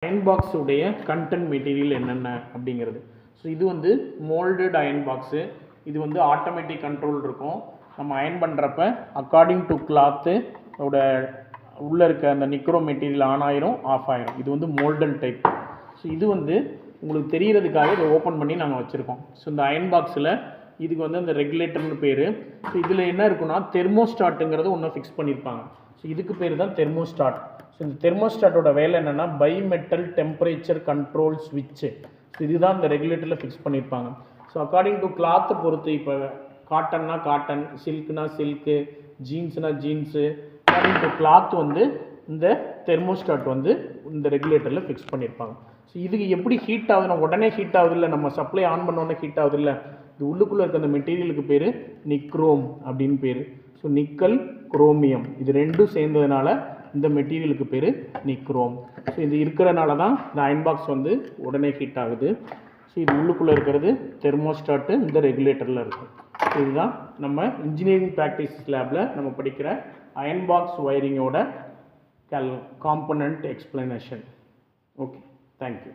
Iron box உடைய content material என்னென்ன அப்படிங்கிறது. ஸோ இது வந்து மோல்டட் அயன் பாக்ஸு. இது வந்து ஆட்டோமேட்டிக் கண்ட்ரோல் இருக்கும். நம்ம அயன் பண்ணுறப்ப அக்கார்டிங் டு கிளாத்து ஓட உள்ளே இருக்க அந்த நிக்ரோ மெட்டீரியல் ஆன் ஆயிரும், ஆஃப் ஆயிரும். இது வந்து மோல்டல் டைப். ஸோ இது வந்து உங்களுக்கு தெரிகிறதுக்காக இதை ஓப்பன் பண்ணி நாங்கள் வச்சுருக்கோம். ஸோ இந்த அயன் பாக்ஸில் இதுக்கு வந்து அந்த ரெகுலேட்டர்னு பேர். ஸோ இதில் என்ன இருக்குன்னா தெர்மோஸ்டாட்டுங்கிறது ஒன்று ஃபிக்ஸ் பண்ணியிருப்பாங்க. ஸோ இதுக்கு பேர் தான் தெர்மோஸ்டாட். ஸோ இந்த தெர்மோஸ்டாட்டோட வேலை என்னென்னா பைமெட்டல் டெம்பரேச்சர் கண்ட்ரோல் ஸ்விட்சு. ஸோ இதுதான் இந்த ரெகுலேட்டரில் ஃபிக்ஸ் பண்ணியிருப்பாங்க. ஸோ அக்கார்டிங் டு கிளாத்தை பொறுத்து, இப்போ காட்டன்னா காட்டன், சில்க்னா சில்க்கு, ஜீன்ஸ்னா ஜீன்ஸு, அக்கார்டிங் டு கிளாத் வந்து இந்த தெர்மோஸ்டாட் வந்து இந்த ரெகுலேட்டரில் ஃபிக்ஸ் பண்ணியிருப்பாங்க. ஸோ இதுக்கு எப்படி ஹீட் ஆகுதுன்னா உடனே ஹீட் ஆகுது இல்லை, நம்ம சப்ளை ஆன் பண்ணோடனே ஹீட் ஆகுது இல்லை. இது உள்ளுக்குள்ளே இருக்க அந்த மெட்டீரியலுக்கு பேர் நிக்ரோம் அப்படின்னு பேர். ஸோ நிக்கல் குரோமியம் இது ரெண்டும் சேர்ந்ததுனால இந்த மெட்டீரியலுக்கு பேர் நிக்ரோம். ஸோ இது இருக்கிறனால தான் இந்த அயன் பாக்ஸ் வந்து உடனே ஹீட் ஆகுது. ஸோ இது உள்ளுக்குள்ளே இருக்கிறது தெர்மோஸ்டாட்டு, இந்த ரெகுலேட்டரில் இருக்கும். இதுதான் நம்ம இன்ஜினியரிங் ப்ராக்டிஸ் லேபில் நம்ம படிக்கிற அயன் பாக்ஸ் ஒயரிங்கோட காம்பனண்ட் எக்ஸ்பிளனேஷன். Okay, thank you.